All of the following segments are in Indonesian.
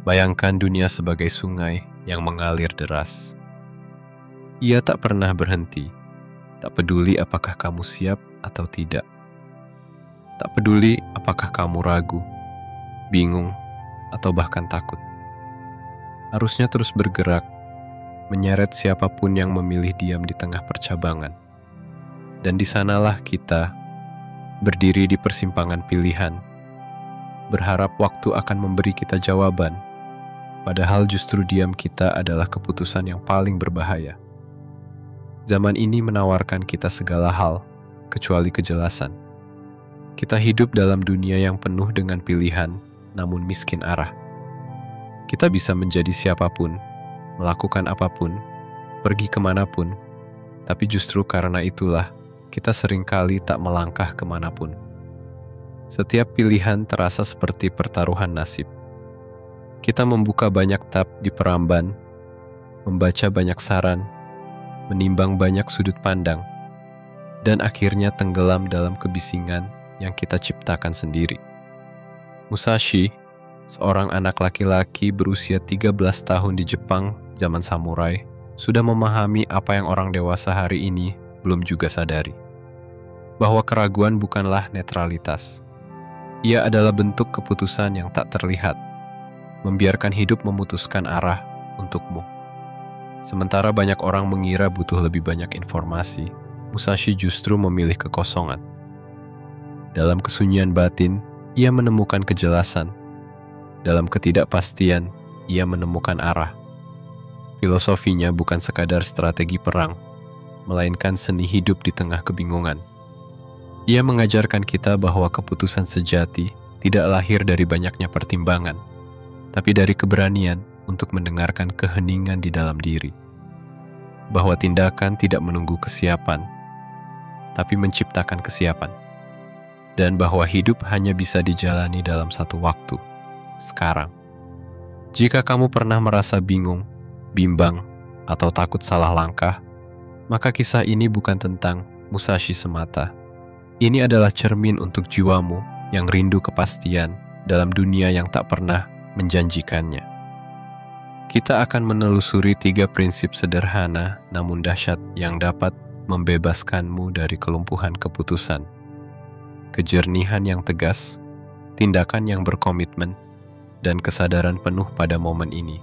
Bayangkan dunia sebagai sungai yang mengalir deras. Ia tak pernah berhenti, tak peduli apakah kamu siap atau tidak. Tak peduli apakah kamu ragu, bingung, atau bahkan takut. Arusnya terus bergerak, menyeret siapapun yang memilih diam di tengah percabangan. Dan di sanalah kita, berdiri di persimpangan pilihan, berharap waktu akan memberi kita jawaban, padahal justru diam kita adalah keputusan yang paling berbahaya. Zaman ini menawarkan kita segala hal, kecuali kejelasan. Kita hidup dalam dunia yang penuh dengan pilihan, namun miskin arah. Kita bisa menjadi siapapun, melakukan apapun, pergi kemanapun, tapi justru karena itulah kita seringkali tak melangkah kemanapun. Setiap pilihan terasa seperti pertaruhan nasib. Kita membuka banyak tab di peramban, membaca banyak saran, menimbang banyak sudut pandang, dan akhirnya tenggelam dalam kebisingan yang kita ciptakan sendiri. Musashi, seorang anak laki-laki berusia 13 tahun di Jepang zaman samurai, sudah memahami apa yang orang dewasa hari ini belum juga sadari. Bahwa keraguan bukanlah netralitas. Ia adalah bentuk keputusan yang tak terlihat, membiarkan hidup memutuskan arah untukmu. Sementara banyak orang mengira butuh lebih banyak informasi, Musashi justru memilih kekosongan. Dalam kesunyian batin, ia menemukan kejelasan. Dalam ketidakpastian, ia menemukan arah. Filosofinya bukan sekadar strategi perang, melainkan seni hidup di tengah kebingungan. Ia mengajarkan kita bahwa keputusan sejati tidak lahir dari banyaknya pertimbangan, tapi dari keberanian untuk mendengarkan keheningan di dalam diri. Bahwa tindakan tidak menunggu kesiapan, tapi menciptakan kesiapan. Dan bahwa hidup hanya bisa dijalani dalam satu waktu, sekarang. Jika kamu pernah merasa bingung, bimbang, atau takut salah langkah, maka kisah ini bukan tentang Musashi semata. Ini adalah cermin untuk jiwamu yang rindu kepastian dalam dunia yang tak pernah menjanjikannya. Kita akan menelusuri 3 prinsip sederhana namun dahsyat yang dapat membebaskanmu dari kelumpuhan keputusan. Kejernihan yang tegas, tindakan yang berkomitmen, dan kesadaran penuh pada momen ini.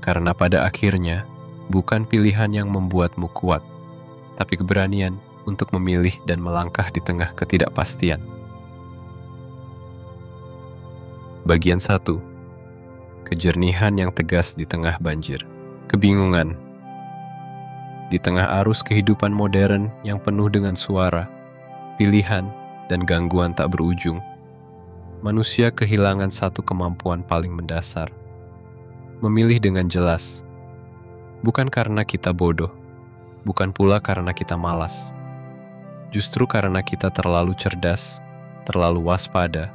Karena pada akhirnya, bukan pilihan yang membuatmu kuat, tapi keberanian untuk memilih dan melangkah di tengah ketidakpastian. Bagian 1. Kejernihan yang tegas di tengah banjir. Kebingungan. Di tengah arus kehidupan modern yang penuh dengan suara, pilihan, dan gangguan tak berujung, manusia kehilangan satu kemampuan paling mendasar. Memilih dengan jelas. Bukan karena kita bodoh, bukan pula karena kita malas. Justru karena kita terlalu cerdas, terlalu waspada,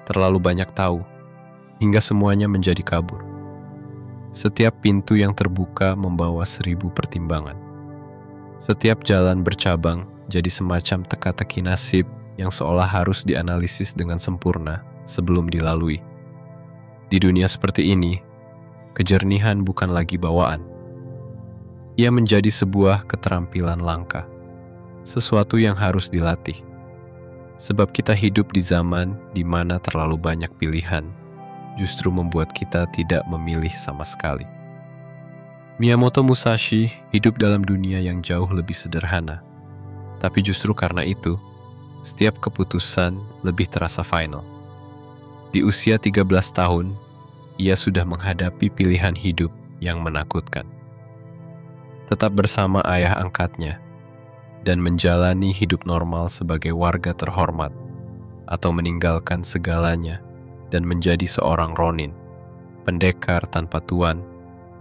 terlalu banyak tahu, hingga semuanya menjadi kabur. Setiap pintu yang terbuka membawa 1000 pertimbangan. Setiap jalan bercabang jadi semacam teka-teki nasib yang seolah harus dianalisis dengan sempurna sebelum dilalui. Di dunia seperti ini, kejernihan bukan lagi bawaan. Ia menjadi sebuah keterampilan langka, sesuatu yang harus dilatih. Sebab kita hidup di zaman di mana terlalu banyak pilihan, justru membuat kita tidak memilih sama sekali. Miyamoto Musashi hidup dalam dunia yang jauh lebih sederhana. Tapi justru karena itu, setiap keputusan lebih terasa final. Di usia 13 tahun, ia sudah menghadapi pilihan hidup yang menakutkan. Tetap bersama ayah angkatnya, dan menjalani hidup normal sebagai warga terhormat, atau meninggalkan segalanya dan menjadi seorang ronin, pendekar tanpa tuan,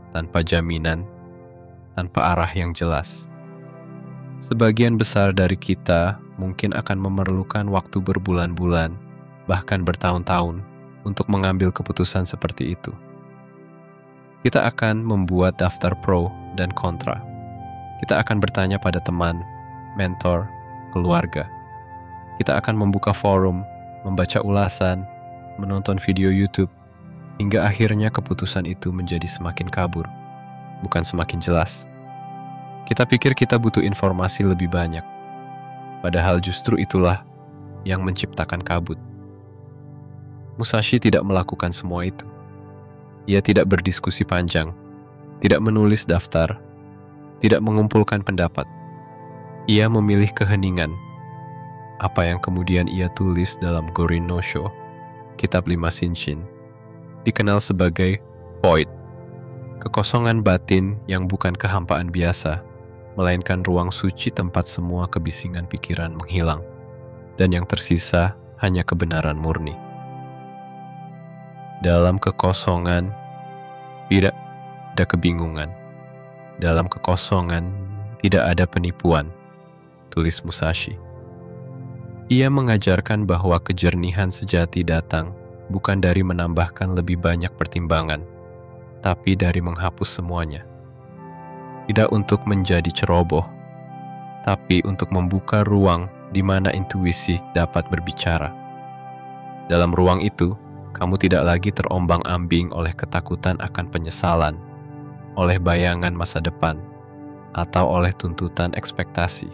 tanpa jaminan, tanpa arah yang jelas. Sebagian besar dari kita mungkin akan memerlukan waktu berbulan-bulan, bahkan bertahun-tahun, untuk mengambil keputusan seperti itu. Kita akan membuat daftar pro dan kontra. Kita akan bertanya pada teman, mentor, keluarga. Kita akan membuka forum, membaca ulasan, menonton video YouTube, hingga akhirnya keputusan itu menjadi semakin kabur, bukan semakin jelas. Kita pikir kita butuh informasi lebih banyak, padahal justru itulah yang menciptakan kabut. Musashi tidak melakukan semua itu. Ia tidak berdiskusi panjang, tidak menulis daftar, tidak mengumpulkan pendapat. Ia memilih keheningan. Apa yang kemudian ia tulis dalam Gorin no Sho, Kitab 5 Shinshin, dikenal sebagai void, kekosongan batin yang bukan kehampaan biasa, melainkan ruang suci tempat semua kebisingan pikiran menghilang, dan yang tersisa hanya kebenaran murni. Dalam kekosongan, tidak ada kebingungan. Dalam kekosongan, tidak ada penipuan, tulis Musashi. Ia mengajarkan bahwa kejernihan sejati datang bukan dari menambahkan lebih banyak pertimbangan, tapi dari menghapus semuanya. Tidak untuk menjadi ceroboh, tapi untuk membuka ruang di mana intuisi dapat berbicara. Dalam ruang itu, kamu tidak lagi terombang-ambing oleh ketakutan akan penyesalan, oleh bayangan masa depan, atau oleh tuntutan ekspektasi.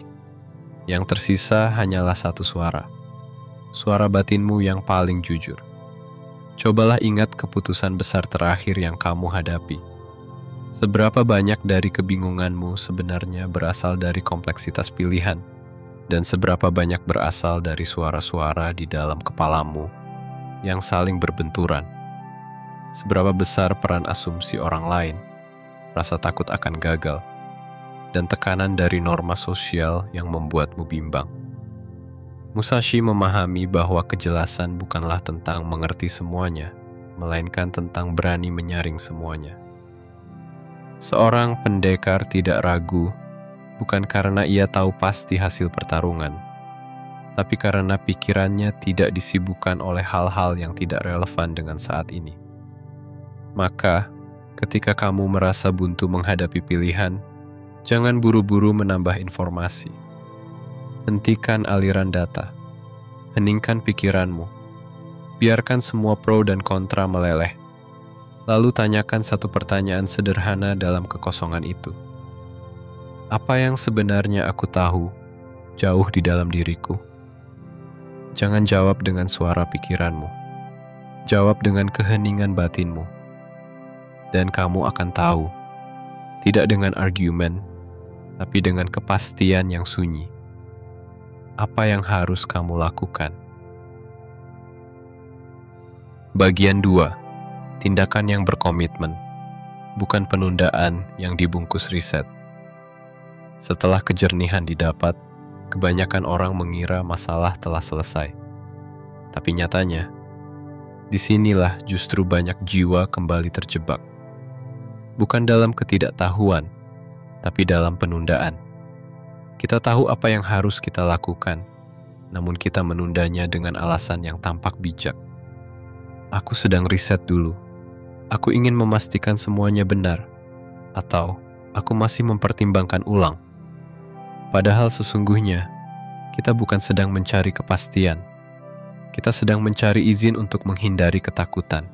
Yang tersisa hanyalah satu suara, suara batinmu yang paling jujur. Cobalah ingat keputusan besar terakhir yang kamu hadapi. Seberapa banyak dari kebingunganmu sebenarnya berasal dari kompleksitas pilihan, dan seberapa banyak berasal dari suara-suara di dalam kepalamu yang saling berbenturan. Seberapa besar peran asumsi orang lain, rasa takut akan gagal, dan tekanan dari norma sosial yang membuatmu bimbang. Musashi memahami bahwa kejelasan bukanlah tentang mengerti semuanya, melainkan tentang berani menyaring semuanya. Seorang pendekar tidak ragu, bukan karena ia tahu pasti hasil pertarungan, tapi karena pikirannya tidak disibukkan oleh hal-hal yang tidak relevan dengan saat ini. Maka, ketika kamu merasa buntu menghadapi pilihan, jangan buru-buru menambah informasi. Hentikan aliran data. Heningkan pikiranmu. Biarkan semua pro dan kontra meleleh. Lalu tanyakan satu pertanyaan sederhana dalam kekosongan itu. Apa yang sebenarnya aku tahu, jauh di dalam diriku? Jangan jawab dengan suara pikiranmu. Jawab dengan keheningan batinmu. Dan kamu akan tahu, tidak dengan argumen, tapi dengan kepastian yang sunyi. Apa yang harus kamu lakukan? Bagian 2. Tindakan yang berkomitmen, bukan penundaan yang dibungkus riset. Setelah kejernihan didapat, kebanyakan orang mengira masalah telah selesai. Tapi nyatanya, disinilah justru banyak jiwa kembali terjebak. Bukan dalam ketidaktahuan, tapi dalam penundaan. Kita tahu apa yang harus kita lakukan, namun kita menundanya dengan alasan yang tampak bijak. Aku sedang riset dulu. Aku ingin memastikan semuanya benar. Atau, aku masih mempertimbangkan ulang. Padahal sesungguhnya, kita bukan sedang mencari kepastian. Kita sedang mencari izin untuk menghindari ketakutan.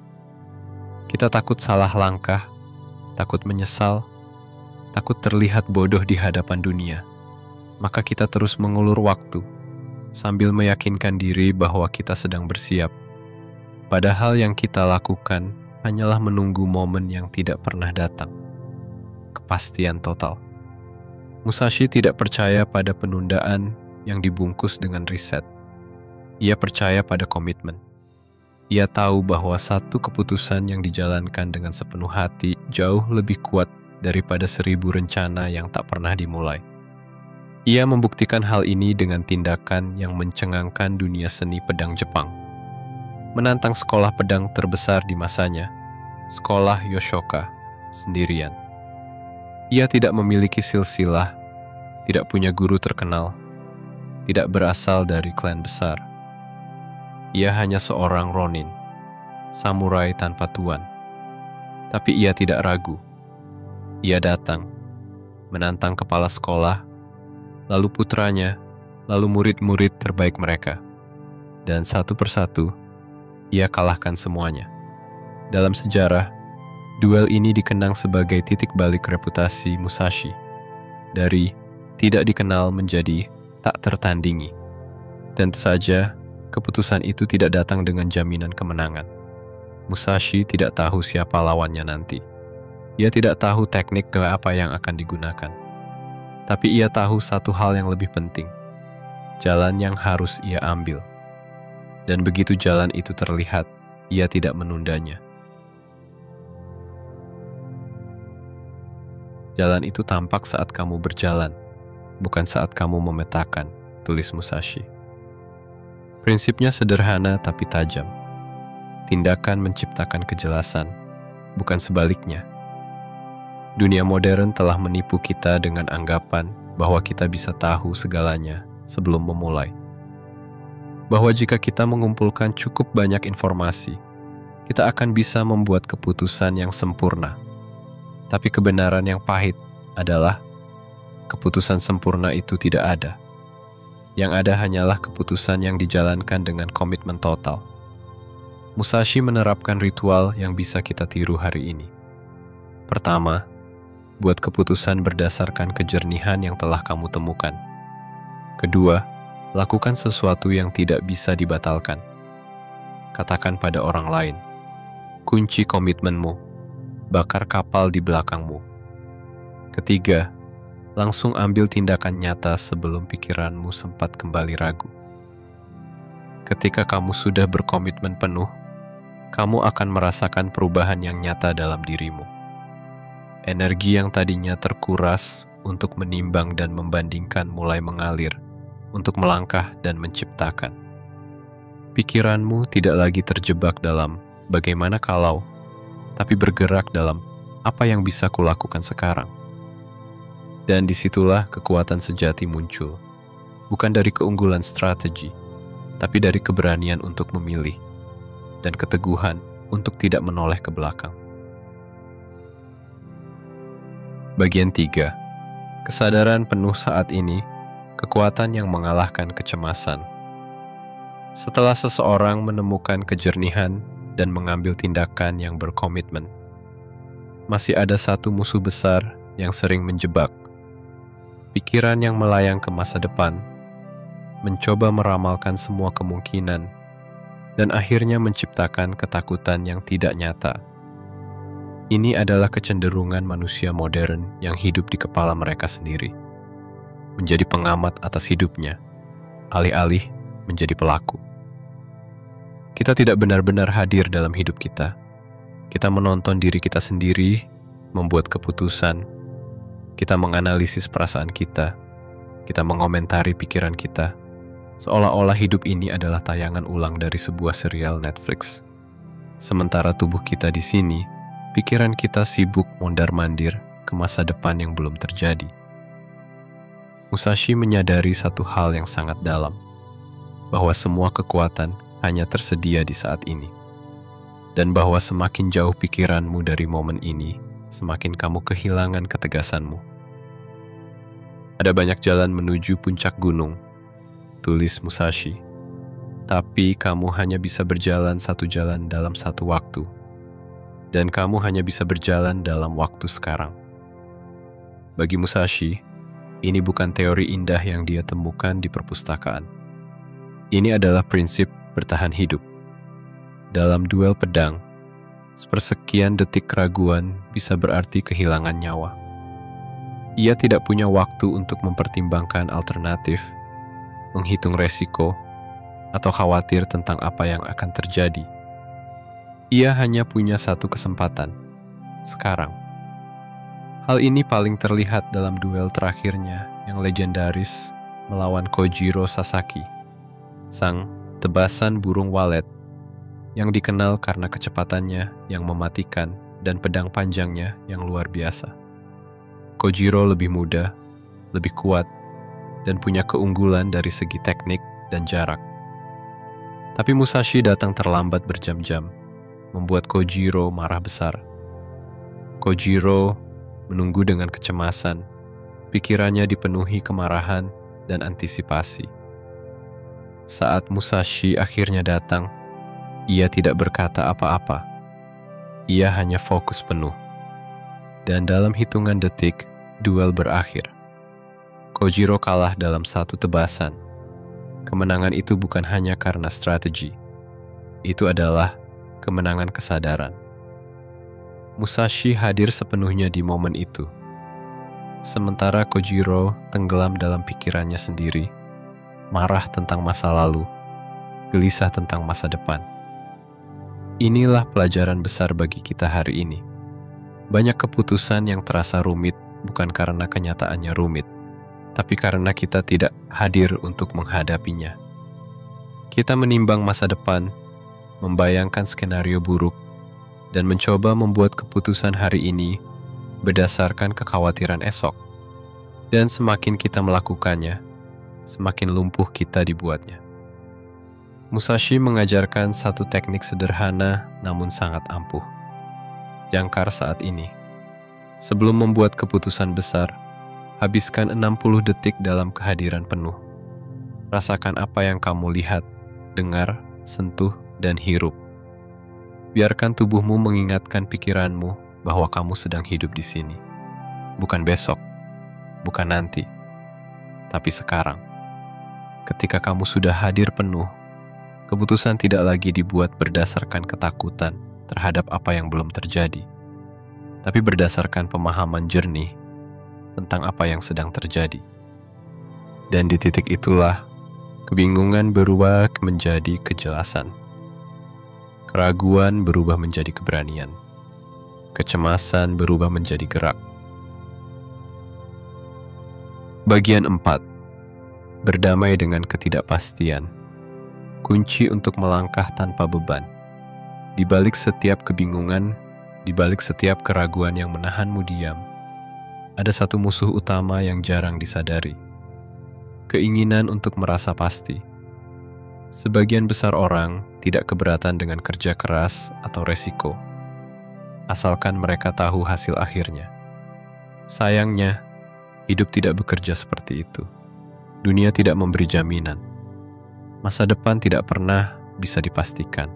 Kita takut salah langkah, takut menyesal, takut terlihat bodoh di hadapan dunia. Maka kita terus mengulur waktu, sambil meyakinkan diri bahwa kita sedang bersiap. Padahal yang kita lakukan hanyalah menunggu momen yang tidak pernah datang. Kepastian total. Musashi tidak percaya pada penundaan yang dibungkus dengan riset. Ia percaya pada komitmen. Ia tahu bahwa satu keputusan yang dijalankan dengan sepenuh hati jauh lebih kuat daripada 1000 rencana yang tak pernah dimulai. Ia membuktikan hal ini dengan tindakan yang mencengangkan dunia seni pedang Jepang. Menantang sekolah pedang terbesar di masanya, sekolah Yoshoka, sendirian. Ia tidak memiliki silsilah, tidak punya guru terkenal, tidak berasal dari klan besar. Ia hanya seorang ronin, samurai tanpa tuan. Tapi ia tidak ragu. Ia datang, menantang kepala sekolah, lalu putranya, lalu murid-murid terbaik mereka. Dan satu persatu, ia kalahkan semuanya. Dalam sejarah, duel ini dikenang sebagai titik balik reputasi Musashi, dari tidak dikenal menjadi tak tertandingi. Tentu saja, keputusan itu tidak datang dengan jaminan kemenangan. Musashi tidak tahu siapa lawannya nanti. Ia tidak tahu teknik apa yang akan digunakan. Tapi ia tahu satu hal yang lebih penting, jalan yang harus ia ambil. Dan begitu jalan itu terlihat, ia tidak menundanya. Jalan itu tampak saat kamu berjalan, bukan saat kamu memetakan, tulis Musashi. Prinsipnya sederhana tapi tajam. Tindakan menciptakan kejelasan, bukan sebaliknya. Dunia modern telah menipu kita dengan anggapan bahwa kita bisa tahu segalanya sebelum memulai. Bahwa jika kita mengumpulkan cukup banyak informasi, kita akan bisa membuat keputusan yang sempurna. Tapi kebenaran yang pahit adalah keputusan sempurna itu tidak ada. Yang ada hanyalah keputusan yang dijalankan dengan komitmen total. Musashi menerapkan ritual yang bisa kita tiru hari ini. Pertama, buat keputusan berdasarkan kejernihan yang telah kamu temukan. Kedua, lakukan sesuatu yang tidak bisa dibatalkan. Katakan pada orang lain, kunci komitmenmu, bakar kapal di belakangmu. Ketiga, langsung ambil tindakan nyata sebelum pikiranmu sempat kembali ragu. Ketika kamu sudah berkomitmen penuh, kamu akan merasakan perubahan yang nyata dalam dirimu. Energi yang tadinya terkuras untuk menimbang dan membandingkan mulai mengalir untuk melangkah dan menciptakan. Pikiranmu tidak lagi terjebak dalam bagaimana kalau, tapi bergerak dalam apa yang bisa kulakukan sekarang. Dan disitulah kekuatan sejati muncul, bukan dari keunggulan strategi, tapi dari keberanian untuk memilih, dan keteguhan untuk tidak menoleh ke belakang. Bagian 3. Kesadaran penuh saat ini, kekuatan yang mengalahkan kecemasan. Setelah seseorang menemukan kejernihan dan mengambil tindakan yang berkomitmen, masih ada satu musuh besar yang sering menjebak. Pikiran yang melayang ke masa depan, mencoba meramalkan semua kemungkinan, dan akhirnya menciptakan ketakutan yang tidak nyata. Ini adalah kecenderungan manusia modern yang hidup di kepala mereka sendiri, menjadi pengamat atas hidupnya, alih-alih menjadi pelaku. Kita tidak benar-benar hadir dalam hidup kita. Kita menonton diri kita sendiri, membuat keputusan. Kita menganalisis perasaan kita. Kita mengomentari pikiran kita. Seolah-olah hidup ini adalah tayangan ulang dari sebuah serial Netflix. Sementara tubuh kita di sini, pikiran kita sibuk mondar-mandir ke masa depan yang belum terjadi. Musashi menyadari satu hal yang sangat dalam, bahwa semua kekuatan hanya tersedia di saat ini. Dan bahwa semakin jauh pikiranmu dari momen ini, semakin kamu kehilangan ketegasanmu. Ada banyak jalan menuju puncak gunung, tulis Musashi. Tapi kamu hanya bisa berjalan satu jalan dalam satu waktu. Dan kamu hanya bisa berjalan dalam waktu sekarang. Bagi Musashi, ini bukan teori indah yang dia temukan di perpustakaan. Ini adalah prinsip bertahan hidup. Dalam duel pedang, sepersekian detik keraguan bisa berarti kehilangan nyawa. Ia tidak punya waktu untuk mempertimbangkan alternatif, menghitung resiko, atau khawatir tentang apa yang akan terjadi. Ia hanya punya satu kesempatan, sekarang. Hal ini paling terlihat dalam duel terakhirnya yang legendaris melawan Kojiro Sasaki, sang tebasan burung walet yang dikenal karena kecepatannya yang mematikan dan pedang panjangnya yang luar biasa. Kojiro lebih muda, lebih kuat, dan punya keunggulan dari segi teknik dan jarak. Tapi Musashi datang terlambat berjam-jam, membuat Kojiro marah besar. Kojiro menunggu dengan kecemasan, pikirannya dipenuhi kemarahan dan antisipasi. Saat Musashi akhirnya datang, ia tidak berkata apa-apa. ia hanya fokus penuh. Dan dalam hitungan detik, duel berakhir. Kojiro kalah dalam satu tebasan. Kemenangan itu bukan hanya karena strategi. Itu adalah kemenangan kesadaran. Musashi hadir sepenuhnya di momen itu. Sementara Kojiro tenggelam dalam pikirannya sendiri, marah tentang masa lalu, gelisah tentang masa depan. Inilah pelajaran besar bagi kita hari ini. Banyak keputusan yang terasa rumit bukan karena kenyataannya rumit, tapi karena kita tidak hadir untuk menghadapinya. Kita menimbang masa depan, membayangkan skenario buruk, dan mencoba membuat keputusan hari ini berdasarkan kekhawatiran esok. Dan semakin kita melakukannya, semakin lumpuh kita dibuatnya. Musashi mengajarkan satu teknik sederhana namun sangat ampuh. Jangkar saat ini. Sebelum membuat keputusan besar, habiskan 60 detik dalam kehadiran penuh. Rasakan apa yang kamu lihat, dengar, sentuh, dan hirup. Biarkan tubuhmu mengingatkan pikiranmu bahwa kamu sedang hidup di sini. Bukan besok, bukan nanti, tapi sekarang. Ketika kamu sudah hadir penuh, keputusan tidak lagi dibuat berdasarkan ketakutan terhadap apa yang belum terjadi, tapi berdasarkan pemahaman jernih tentang apa yang sedang terjadi. Dan di titik itulah, kebingungan berubah menjadi kejelasan. Keraguan berubah menjadi keberanian. Kecemasan berubah menjadi gerak. Bagian 4. Berdamai dengan ketidakpastian. Kunci untuk melangkah tanpa beban. Di balik setiap kebingungan, di balik setiap keraguan yang menahanmu diam, ada satu musuh utama yang jarang disadari. Keinginan untuk merasa pasti. Sebagian besar orang tidak keberatan dengan kerja keras atau resiko, asalkan mereka tahu hasil akhirnya. Sayangnya, hidup tidak bekerja seperti itu. Dunia tidak memberi jaminan. Masa depan tidak pernah bisa dipastikan.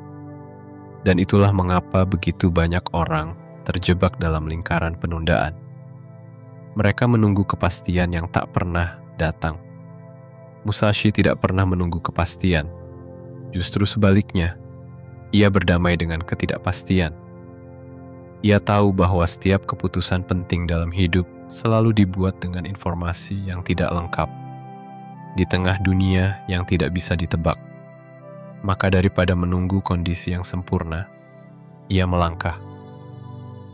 Dan itulah mengapa begitu banyak orang terjebak dalam lingkaran penundaan. Mereka menunggu kepastian yang tak pernah datang. Musashi tidak pernah menunggu kepastian. Justru sebaliknya, ia berdamai dengan ketidakpastian. Ia tahu bahwa setiap keputusan penting dalam hidup selalu dibuat dengan informasi yang tidak lengkap, di tengah dunia yang tidak bisa ditebak. Maka daripada menunggu kondisi yang sempurna, ia melangkah.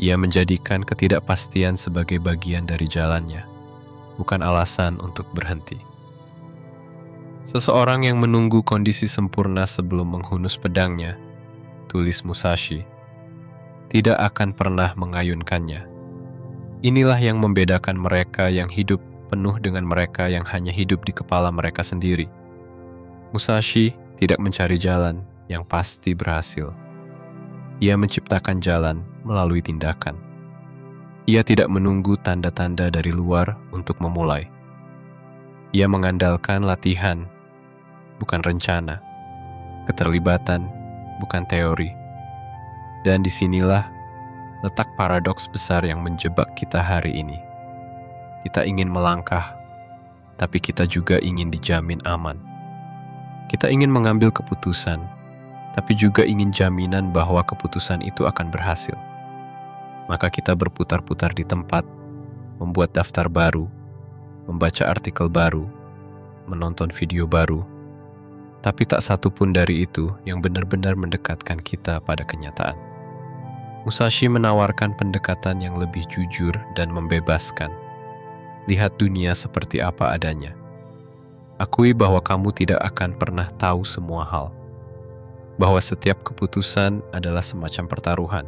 Ia menjadikan ketidakpastian sebagai bagian dari jalannya, bukan alasan untuk berhenti. Seseorang yang menunggu kondisi sempurna sebelum menghunus pedangnya, tulis Musashi, tidak akan pernah mengayunkannya. Inilah yang membedakan mereka yang hidup penuh dengan mereka yang hanya hidup di kepala mereka sendiri. Musashi tidak mencari jalan yang pasti berhasil. Ia menciptakan jalan melalui tindakan. Ia tidak menunggu tanda-tanda dari luar untuk memulai. Ia mengandalkan latihan, bukan rencana, keterlibatan, bukan teori. Dan disinilah letak paradoks besar yang menjebak kita hari ini. Kita ingin melangkah, tapi kita juga ingin dijamin aman. Kita ingin mengambil keputusan, tapi juga ingin jaminan bahwa keputusan itu akan berhasil. Maka kita berputar-putar di tempat, membuat daftar baru, membaca artikel baru, menonton video baru, tapi tak satu pun dari itu yang benar-benar mendekatkan kita pada kenyataan. Musashi menawarkan pendekatan yang lebih jujur dan membebaskan. Lihat dunia seperti apa adanya. Akui bahwa kamu tidak akan pernah tahu semua hal. Bahwa setiap keputusan adalah semacam pertaruhan.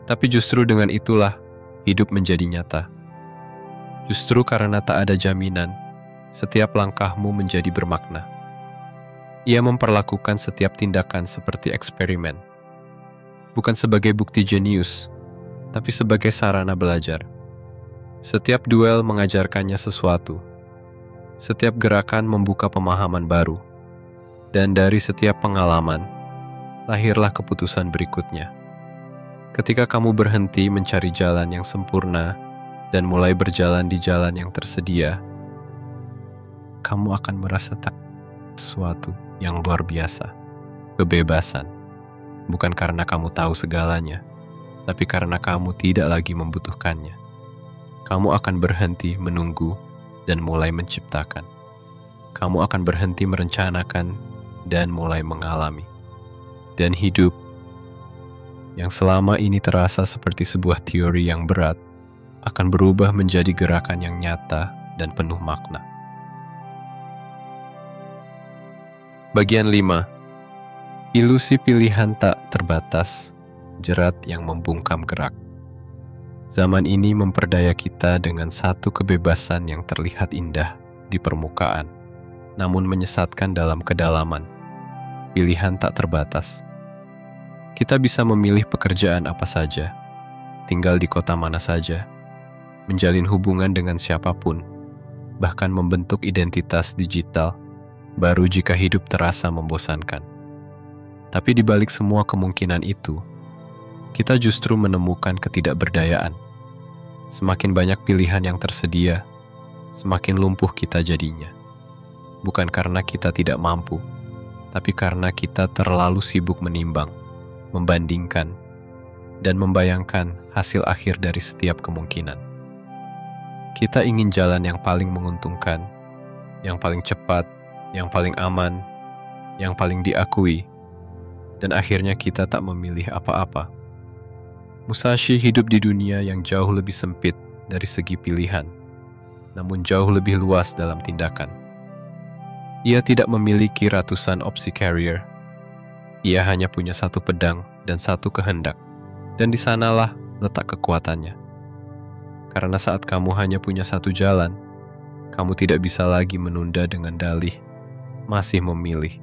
Tapi justru dengan itulah hidup menjadi nyata. Justru karena tak ada jaminan, setiap langkahmu menjadi bermakna. Ia memperlakukan setiap tindakan seperti eksperimen. Bukan sebagai bukti jenius, tapi sebagai sarana belajar. Setiap duel mengajarkannya sesuatu. Setiap gerakan membuka pemahaman baru. Dan dari setiap pengalaman, lahirlah keputusan berikutnya. Ketika kamu berhenti mencari jalan yang sempurna dan mulai berjalan di jalan yang tersedia, kamu akan merasa tak sesuatu yang luar biasa. Kebebasan, bukan karena kamu tahu segalanya, tapi karena kamu tidak lagi membutuhkannya. Kamu akan berhenti menunggu dan mulai menciptakan. Kamu akan berhenti merencanakan dan mulai mengalami. Dan hidup yang selama ini terasa seperti sebuah teori yang berat akan berubah menjadi gerakan yang nyata dan penuh makna. Bagian 5. Ilusi pilihan tak terbatas, jerat yang membungkam gerak. Zaman ini memperdaya kita dengan satu kebebasan yang terlihat indah di permukaan, namun menyesatkan dalam kedalaman. Pilihan tak terbatas. Kita bisa memilih pekerjaan apa saja, tinggal di kota mana saja, menjalin hubungan dengan siapapun, bahkan membentuk identitas digital baru jika hidup terasa membosankan. Tapi di balik semua kemungkinan itu, kita justru menemukan ketidakberdayaan. Semakin banyak pilihan yang tersedia, semakin lumpuh kita jadinya. Bukan karena kita tidak mampu, tapi karena kita terlalu sibuk menimbang, membandingkan, dan membayangkan hasil akhir dari setiap kemungkinan. Kita ingin jalan yang paling menguntungkan, yang paling cepat, yang paling aman, yang paling diakui, dan akhirnya kita tak memilih apa-apa. Musashi hidup di dunia yang jauh lebih sempit dari segi pilihan, namun jauh lebih luas dalam tindakan. Ia tidak memiliki ratusan opsi career. Ia hanya punya satu pedang dan satu kehendak, dan di sanalah letak kekuatannya. Karena saat kamu hanya punya satu jalan, kamu tidak bisa lagi menunda dengan dalih masih memilih.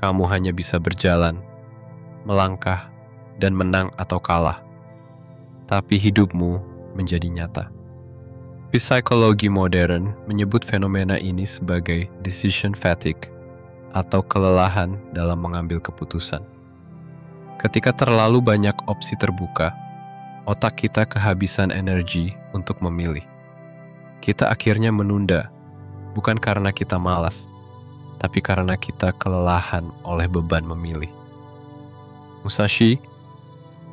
Kamu hanya bisa berjalan, melangkah, dan menang atau kalah. Tapi hidupmu menjadi nyata. Psikologi modern menyebut fenomena ini sebagai decision fatigue atau kelelahan dalam mengambil keputusan. Ketika terlalu banyak opsi terbuka, otak kita kehabisan energi untuk memilih. Kita akhirnya menunda, bukan karena kita malas, tapi karena kita kelelahan oleh beban memilih. Musashi,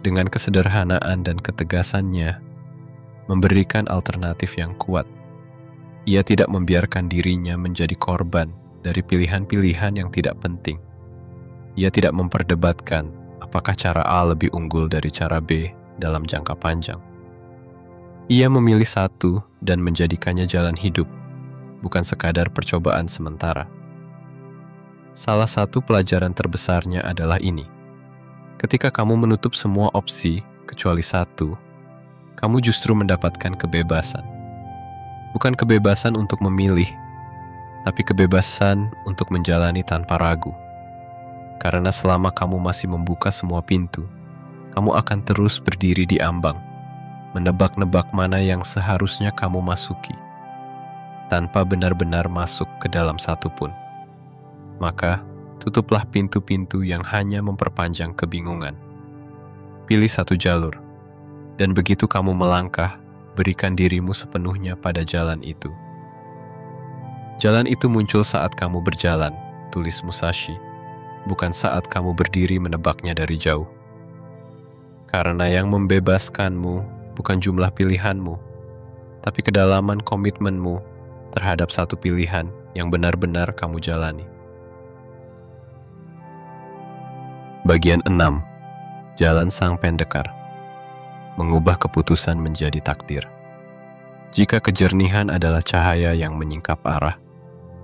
dengan kesederhanaan dan ketegasannya, memberikan alternatif yang kuat. Ia tidak membiarkan dirinya menjadi korban dari pilihan-pilihan yang tidak penting. Ia tidak memperdebatkan apakah cara A lebih unggul dari cara B dalam jangka panjang. Ia memilih satu dan menjadikannya jalan hidup, bukan sekadar percobaan sementara. Salah satu pelajaran terbesarnya adalah ini. Ketika kamu menutup semua opsi kecuali satu, kamu justru mendapatkan kebebasan. Bukan kebebasan untuk memilih, tapi kebebasan untuk menjalani tanpa ragu. Karena selama kamu masih membuka semua pintu, kamu akan terus berdiri di ambang, menebak-nebak mana yang seharusnya kamu masuki, tanpa benar-benar masuk ke dalam satu pun. Maka, tutuplah pintu-pintu yang hanya memperpanjang kebingungan. Pilih satu jalur, dan begitu kamu melangkah, berikan dirimu sepenuhnya pada jalan itu. Jalan itu muncul saat kamu berjalan, tulis Musashi, bukan saat kamu berdiri menebaknya dari jauh. Karena yang membebaskanmu bukan jumlah pilihanmu, tapi kedalaman komitmenmu terhadap satu pilihan yang benar-benar kamu jalani. Bagian 6. Jalan Sang Pendekar. Mengubah keputusan menjadi takdir. Jika kejernihan adalah cahaya yang menyingkap arah,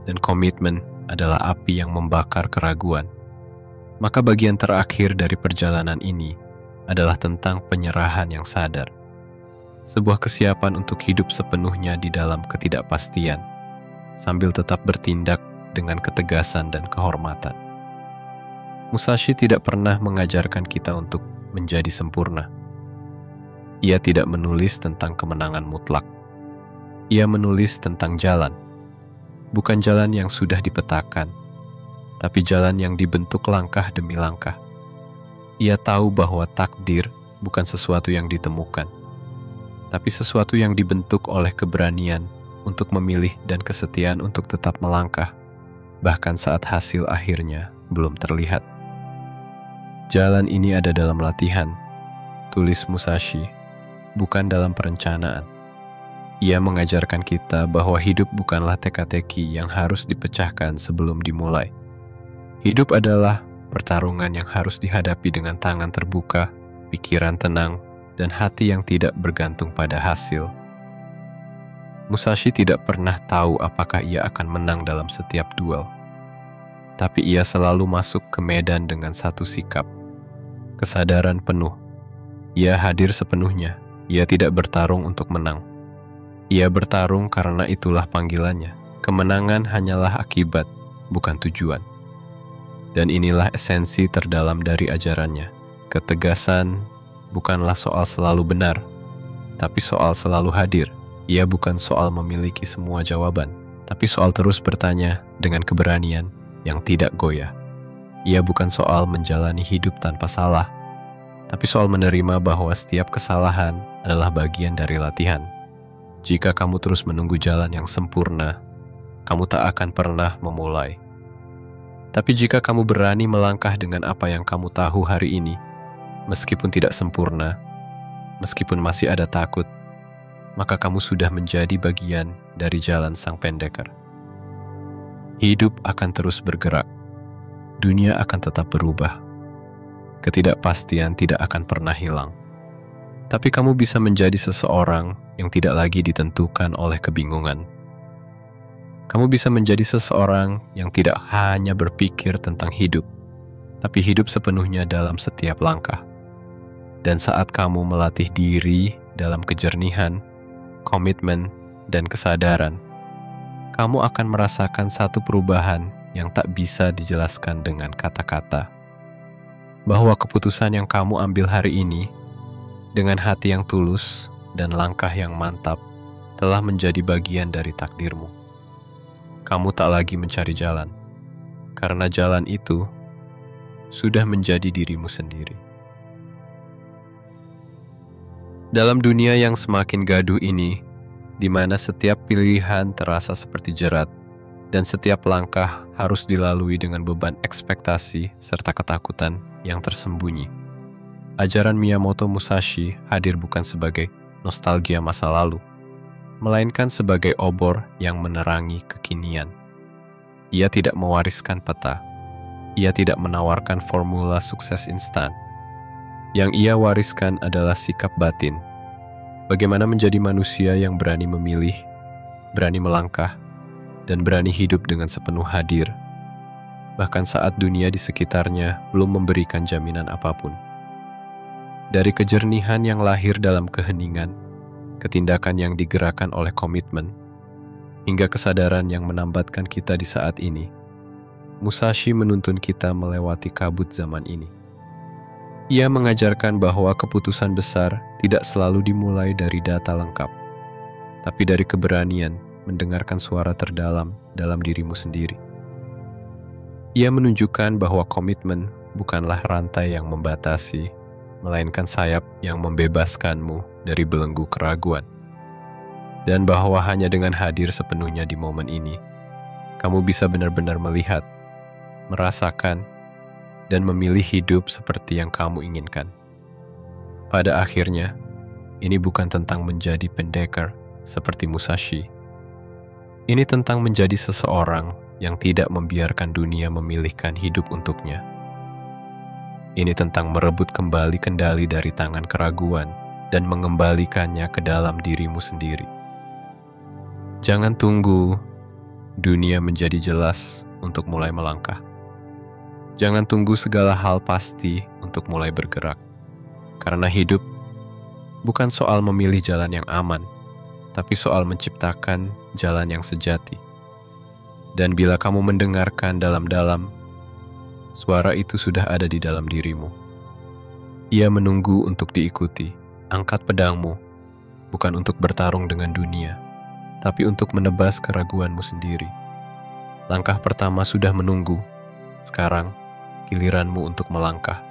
dan komitmen adalah api yang membakar keraguan, maka bagian terakhir dari perjalanan ini adalah tentang penyerahan yang sadar. Sebuah kesiapan untuk hidup sepenuhnya di dalam ketidakpastian, sambil tetap bertindak dengan ketegasan dan kehormatan. Musashi tidak pernah mengajarkan kita untuk menjadi sempurna. Ia tidak menulis tentang kemenangan mutlak. Ia menulis tentang jalan. Bukan jalan yang sudah dipetakan, tapi jalan yang dibentuk langkah demi langkah. Ia tahu bahwa takdir bukan sesuatu yang ditemukan, tapi sesuatu yang dibentuk oleh keberanian untuk memilih dan kesetiaan untuk tetap melangkah, bahkan saat hasil akhirnya belum terlihat. Jalan ini ada dalam latihan, tulis Musashi, bukan dalam perencanaan. Ia mengajarkan kita bahwa hidup bukanlah teka-teki yang harus dipecahkan sebelum dimulai. Hidup adalah pertarungan yang harus dihadapi dengan tangan terbuka, pikiran tenang, dan hati yang tidak bergantung pada hasil. Musashi tidak pernah tahu apakah ia akan menang dalam setiap duel. Tapi ia selalu masuk ke medan dengan satu sikap, kesadaran penuh. Ia hadir sepenuhnya, ia tidak bertarung untuk menang. Ia bertarung karena itulah panggilannya. Kemenangan hanyalah akibat, bukan tujuan. Dan inilah esensi terdalam dari ajarannya. Ketegasan bukanlah soal selalu benar, tapi soal selalu hadir. Ia bukan soal memiliki semua jawaban, tapi soal terus bertanya dengan keberanian yang tidak goyah. Ia bukan soal menjalani hidup tanpa salah, tapi soal menerima bahwa setiap kesalahan adalah bagian dari latihan. Jika kamu terus menunggu jalan yang sempurna, kamu tak akan pernah memulai. Tapi jika kamu berani melangkah dengan apa yang kamu tahu hari ini, meskipun tidak sempurna, meskipun masih ada takut, maka kamu sudah menjadi bagian dari jalan sang pendekar. Hidup akan terus bergerak. Dunia akan tetap berubah. Ketidakpastian tidak akan pernah hilang. Tapi kamu bisa menjadi seseorang yang tidak lagi ditentukan oleh kebingungan. Kamu bisa menjadi seseorang yang tidak hanya berpikir tentang hidup, tapi hidup sepenuhnya dalam setiap langkah. Dan saat kamu melatih diri dalam kejernihan, komitmen, dan kesadaran, kamu akan merasakan satu perubahan yang tak bisa dijelaskan dengan kata-kata. Bahwa keputusan yang kamu ambil hari ini, dengan hati yang tulus dan langkah yang mantap, telah menjadi bagian dari takdirmu. Kamu tak lagi mencari jalan, karena jalan itu sudah menjadi dirimu sendiri. Dalam dunia yang semakin gaduh ini, di mana setiap pilihan terasa seperti jerat, dan setiap langkah harus dilalui dengan beban ekspektasi serta ketakutan yang tersembunyi, ajaran Miyamoto Musashi hadir bukan sebagai nostalgia masa lalu, melainkan sebagai obor yang menerangi kekinian. Ia tidak mewariskan peta, ia tidak menawarkan formula sukses instan. Yang ia wariskan adalah sikap batin, bagaimana menjadi manusia yang berani memilih, berani melangkah, dan berani hidup dengan sepenuh hadir, bahkan saat dunia di sekitarnya belum memberikan jaminan apapun. Dari kejernihan yang lahir dalam keheningan, ketindakan yang digerakkan oleh komitmen, hingga kesadaran yang menambatkan kita di saat ini, Musashi menuntun kita melewati kabut zaman ini. Ia mengajarkan bahwa keputusan besar tidak selalu dimulai dari data lengkap, tapi dari keberanian mendengarkan suara terdalam dalam dirimu sendiri. Ia menunjukkan bahwa komitmen bukanlah rantai yang membatasi, melainkan sayap yang membebaskanmu dari belenggu keraguan. Dan bahwa hanya dengan hadir sepenuhnya di momen ini, kamu bisa benar-benar melihat, merasakan, dan memilih hidup seperti yang kamu inginkan. Pada akhirnya, ini bukan tentang menjadi pendekar seperti Musashi. Ini tentang menjadi seseorang yang tidak membiarkan dunia memilihkan hidup untuknya. Ini tentang merebut kembali kendali dari tangan keraguan dan mengembalikannya ke dalam dirimu sendiri. Jangan tunggu dunia menjadi jelas untuk mulai melangkah. Jangan tunggu segala hal pasti untuk mulai bergerak. Karena hidup bukan soal memilih jalan yang aman, tapi soal menciptakan jalan yang sejati. Dan bila kamu mendengarkan dalam-dalam, suara itu sudah ada di dalam dirimu. Ia menunggu untuk diikuti. Angkat pedangmu, bukan untuk bertarung dengan dunia, tapi untuk menebas keraguanmu sendiri. Langkah pertama sudah menunggu. Sekarang, giliranmu untuk melangkah.